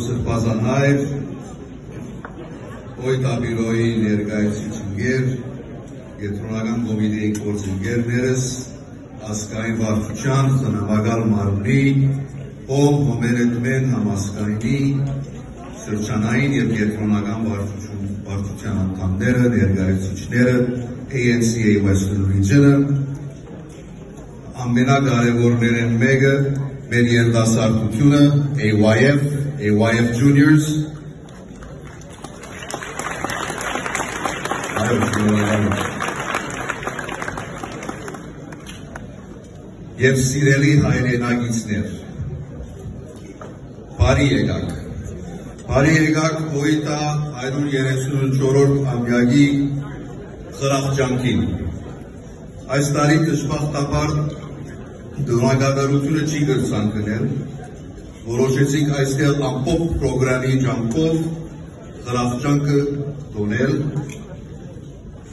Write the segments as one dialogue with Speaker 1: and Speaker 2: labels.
Speaker 1: Սրբազաններ, Օյտաբիրոյի ներկայացուցիչներ, Կենտրոնական կոմիտեի գործընկերներս, ազգային վարչության ծննդավայր մարմնի, ով հոմերետմեն համազգայնի, շրջանային եւ կենտրոնական վարչության անդամները, ներկայացուցիչները, ANCA Western Region-ը, ամենակարևորներն մեկը մեր երիտասարդությունը, AYF Juniors, եւ սիրելի հայրենակիցներ, բարի եկաք Օյտա 134-րդ ամյակի խրախճանքին։ Այս տարի դժբախտաբար դրամագործությունը չի կրծանքնել, որոշեցինք այստեղ ամբողջ պրոգրամի ջանքով խրախճանքը տոնել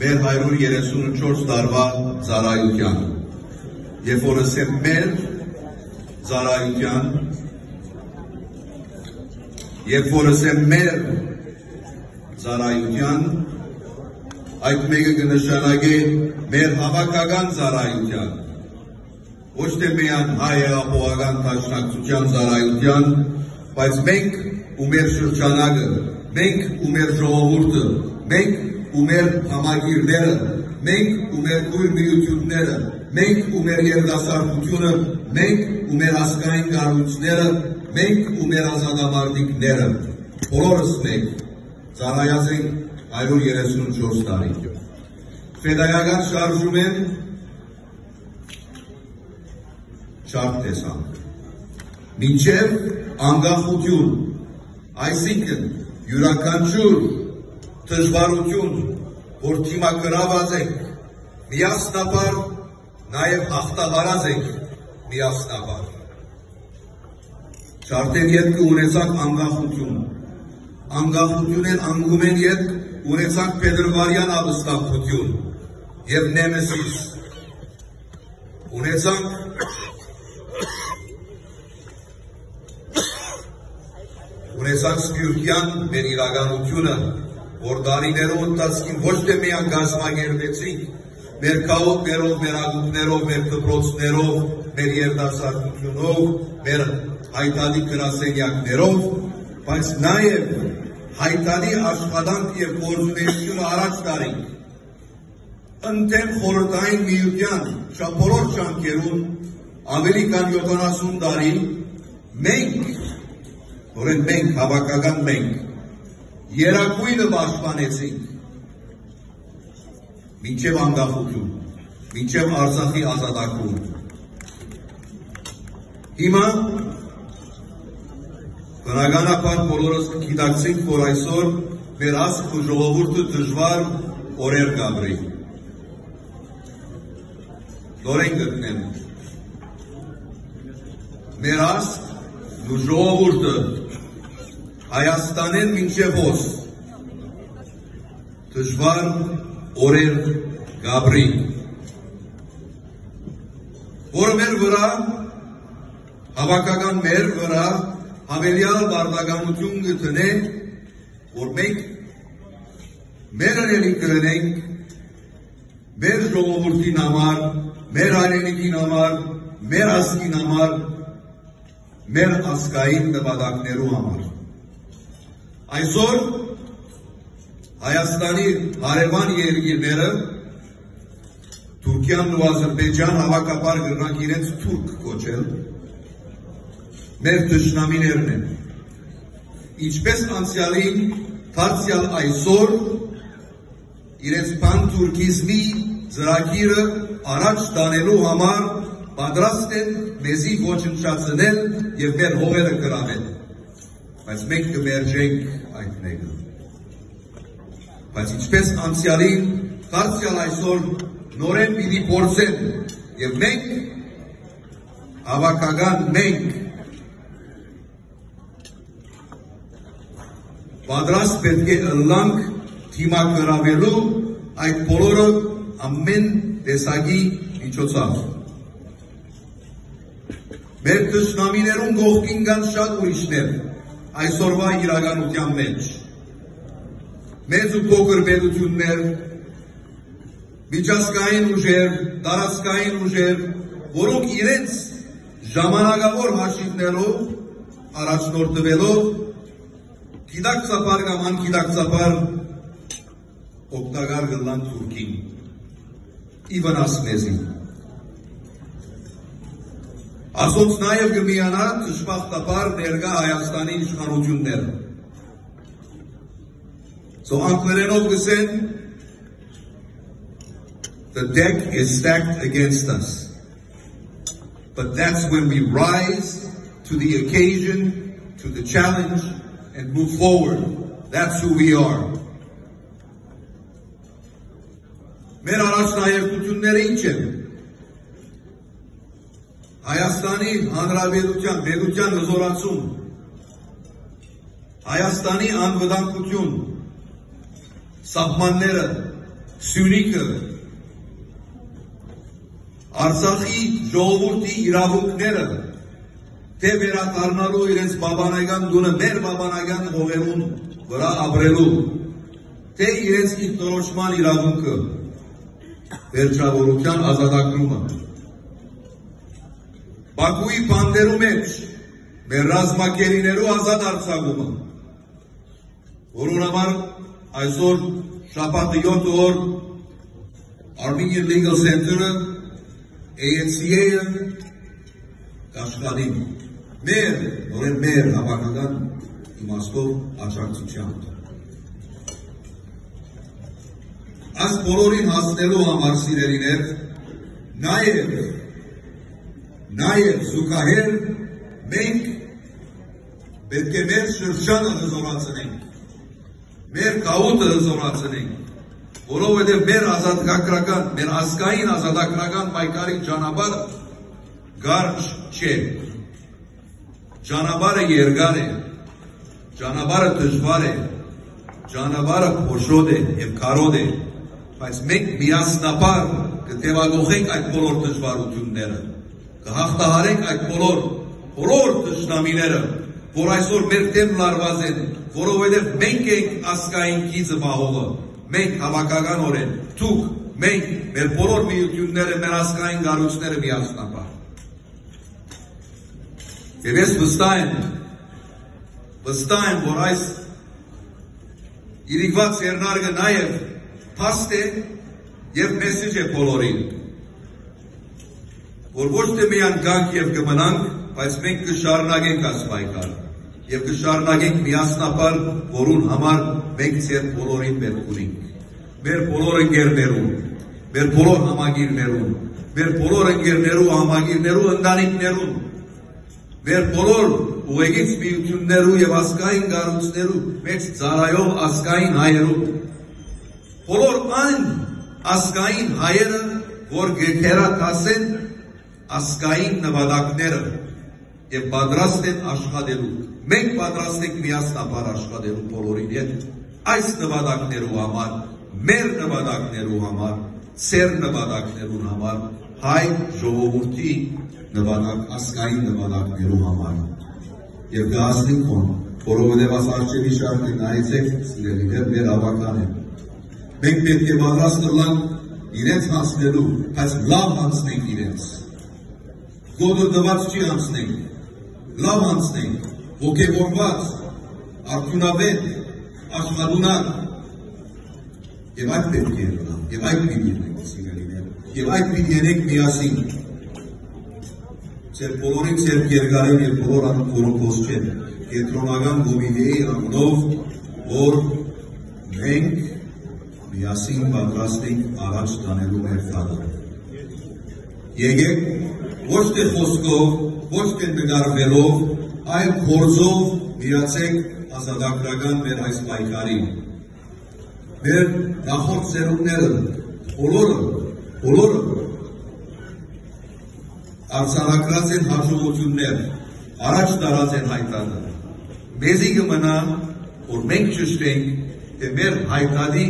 Speaker 1: մեր 134 տարվա ծառայության, երբ որ ասեմ մեր ծառայության, այդ մեկը կնշանակե մեր հավաքական ծառայության, ոչ թե միայն հայ հեղափոխական դաշնակցության ծառայության, բայց մենք ու մեր շրջանակը, մենք ու մեր ժողովուրդը, մենք ու մեր համագիրները, մենք ու մեր քույր միությունները, մենք ու մեր երիտասարդությունը, մենք ու մեր ազգային կառույցները, մենք ու մեր ազատամարտիկները, բոլորս մենք ծառայած ենք 134 տարի։ Ֆեդայական շարժում են շարք տեսանք, մինչև անկախություն, այսինքն յուրաքանչյուր դժվարություն, որ դիմակրաված ենք, միասնաբար նաև հաղթահարած ենք միասնաբար։ Շարքեր ետք ունեցանք անկախություն, անկախությունն անկումեն ետք ունեցանք փետրվարյան ապստամբություն եւ նեմեսիս, ունեցանք սպյուրքյան մեր իրականությունը, որ դարիներով ընթացքին ոչ թե միայն կազմակերպեցինք, մեր քաոտներով, մեր ակումբներով, մեր դպրոցներով, մեր երիտասարդությունով, մեր հայտարարի գրասենյակներով, բայց նաև հայտարարի աշխատանք եւ գործունեությունը առաջ տարինք։ Ընդդեմ խորհրդային միության բոլոր ջանքերում ավելի քան 70 տարի մենք, հավաքական մենք, երակույնը պաշտպանեցինք մինչև անկախություն, մինչև Արցախի ազատագրում։ Հիմա բնականաբար բոլորս գիտակցենք, որ այսօր մեր ազգ ու ժողովուրդը դժվար օրեր կապրի։ Նորեն գտնեն։ Մեր ազգ ու ժողովուրդը Հայաստանեն մինչև ոս դժվար օրեր կապրի, որ մեր վրա, հավաքական մեր վրա հավելյալ բարդականություն գտնե, որ մենք մեր արելի կրնենք, մեր ժողովուրդին համար, մեր հայրենիքին համար, մեր ազգին համար, մեր ազգային նպատակներու համար։ Այսօր Հայաստանի հարևան երկիրները, Թուրքիան ու Ադրբեջան հավաքաբար կրնանք իրենց թուրք կոչել, մեր թշնամիներն են, ինչպես անցյալին, դարձյալ այսօր իրենց պանթուրքիզմի ծրագիրը առաջ տանելու համար պատրաստ են մեզի ոչնչացնել եւ մեր հողերը գրավել, բայց մենք կմերժենք այդ մեկը։ Բայց ինչպես անցյալին, դարձյալ այսօր նորեն պիտի փորձեն եւ մենք, հավաքական մենք, պատրաստ պետք է ըլլանք դիմակրավելու այդ բոլորը ամեն տեսակի միջոցով։ Մեր թշնամիներուն կողքին կան շատ ուրիշներ, այսօրվա իրականության մեջ։ Մեծ ու փոքր պետություններ, միջազգային ուժեր, տարածքային ուժեր, որոնք իրենց ժամանակավոր հաշիվներով, առաջնորդվելով, գիտակցաբար կամ անգիտակցաբար օգտակար կլան Թուրքին, ի վնաս մեզի։ Ասոնց նաև կմիանա ճշմարտաբար ներկա Հայաստանի իշխանությունները։ Անգլերենով գսեն, the deck is stacked against us. But that's when we rise to the occasion, to the challenge, and move forward. That's who we are. Մեր առաջնահերթությունները ինչ են։ Հայաստանի Հանրապետության պետության հզորացում, Հայաստանի անվտանգություն, սահմանները, Սյունիքը, Արցախի ժողովրդի իրավունքները, թե վերադառնալու իրենց բաբանական տունը մեր բաբանական հողերուն վրա ապրելու, թե իրենց ինքնորոշման իրավունքը, վերջավորության ազատագրումը։ Բաքուի բանդերու մեջ մեր ռազմակերիներու ազատ արձակումը, որոնց համար այսօր շաբաթը 7 օր Armenian Legal Center-ը, AHCA-ը կաշխատին մեր հավաքական իմաստով աջակցությամբ։ Այս բոլորին հասնելու համար սիրելիներ, նաև զուգահեռ մենք պետք է մեր շրջանը հզորացնենք, մեր գաղութը հզորացնենք, որովհետև մեր ազատագրական, մեր ազգային ազատագրական պայքարի ճանապարհը կարճ չէ, ճանապարհը երկար է, ճանապարհը դժվար է, ճանապարհը փոշոտ է եւ քարոտ է, բայց մենք միասնաբար կտևագողենք այդ բոլոր դժվարությունները, կհաղթահարենք այդ բոլոր թշնամիները, որ այսօր մեր դեմ լարված են, որովհետև մենք ենք ազգային գիծը մահողը, մենք հավաքականորեն, դուք, մենք, մեր բոլոր միությունները, մեր ազգային կառույցները միասնաբար։ Եվ ես վստահ եմ, որ այս իրիկված երնարգը նաև փաստ է եւ մեսեջ է բոլորին, որ ոչ թե միան գանք եւ կմնանք, բայց մենք կշարունակենք այս պայքարը եւ կշարունակենք միասնաբար, որուն համար մենք ձեր բոլորին պետք ունենք։ Մեր բոլոր ընկերներուն, մեր բոլոր համագիրներուն, մեր բոլոր ընկերներու համագիրներու ընտանիքներուն, մեր բոլոր ուղեկից միություններու եւ ազգային կառույցներու մեծ ծառայող ազգային հայերու, բոլոր այն ազգային հայերը, որ գերատասեն ազգային նվադակները եւ պատրաստ են աշխատելու։ Մենք պատրաստ ենք միասնաբար աշխատելու բոլորին հետ այս նվադակներու համար, մեր նվադակներու համար, ծեր նվադակներուն համար, հայ ժողովրդի նվադակ, ազգային նվադակներու համար։ Եվ կհասնենք ոն, որովհետև աս արջևի շարքը նայեցեք, սիրելիներ, մեր հավաքան են։ Մենք պետք է պատրաստ կլանք իրենց հասնելու, բայց լավ հանցնենք իրենց։ Գոդրդված չի հանցնենք, լավ հանցնենք, ոգևորված, արդյունավետ, աշխատունակ, եւ այդ պետք է լինի, եւ այդ պիտի լինենք, սիրելիներ, եւ այդ պիտի լինենք միասին։ Ձեր բոլորին ձեր երկարին եւ բոլոր անունով որոքոս չեն, կենտրոնական կոմիտեի անունով, որ մենք միասին պատրաստ ենք առաջ տանելու մեր ծառը։ Եկեք ոչ թե խոսքով, ոչ թե նկարվելով, այլ գործով միացեք ազատագրական մեր այս պայքարին։ Մեր նախորդ սերունդները, բոլորը արձանագրած են հաջողություններ, առաջ տարած են հայտարարել։ Մեզի կմնա, որ մենք ճշտենք, թե մեր հայտարարի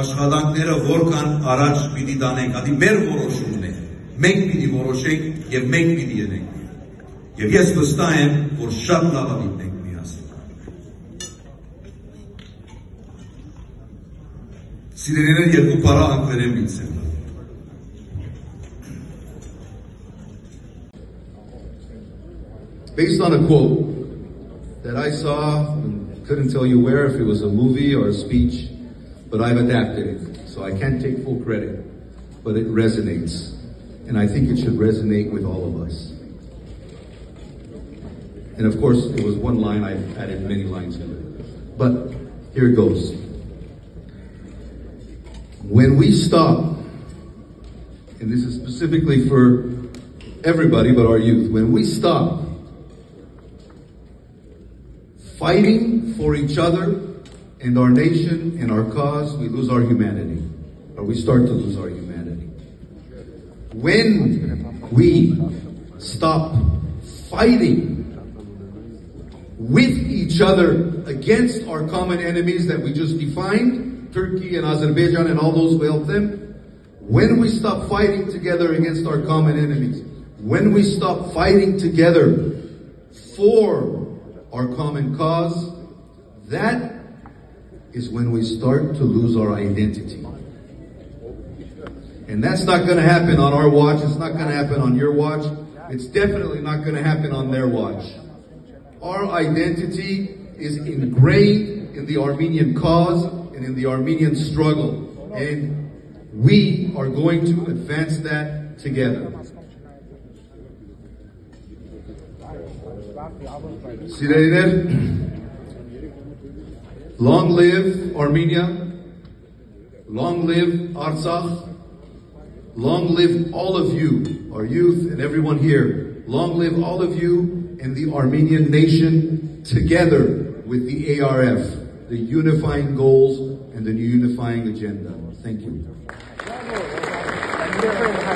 Speaker 1: աշխատանքները որքան առաջ պիտի տանենք, ադի մեր որոշումն է, մենք պիտի որոշենք եւ մենք պիտի ենենք։ Եվ ես վստահ եմ, որ շատ լավ ապիտենք միասին։ Սիրելիներ, երկու պարա անգլերեն միցեմ։
Speaker 2: Based on a quote that I saw, couldn't tell you where, if it was a movie or a speech, but I've adapted it, so I can't take full credit, but it resonates, and I think it should resonate with all of us. And of course, it was one line, I've added many lines to it, but here it goes. When we stop, and this is specifically for everybody but our youth, when we stop fighting for each other and our nation and our cause, we lose our humanity, or we start to lose our humanity. When we stop fighting with each other against our common enemies that we just defined, Turkey and Azerbaijan and all those who help them, when we stop fighting together against our common enemies, when we stop fighting together for our common cause, that is when we start to lose our identity. And that's not going to happen on our watch. It's not going to happen on your watch. It's definitely not going to happen on their watch. Our identity is ingrained in the Armenian cause and in the Armenian struggle. And we are going to advance that together. Long live Armenia, long live Artsakh, long live all of you, our youth and everyone here. Long live all of you and the Armenian nation together with the ARF, the unifying goals and the unifying agenda. Thank you.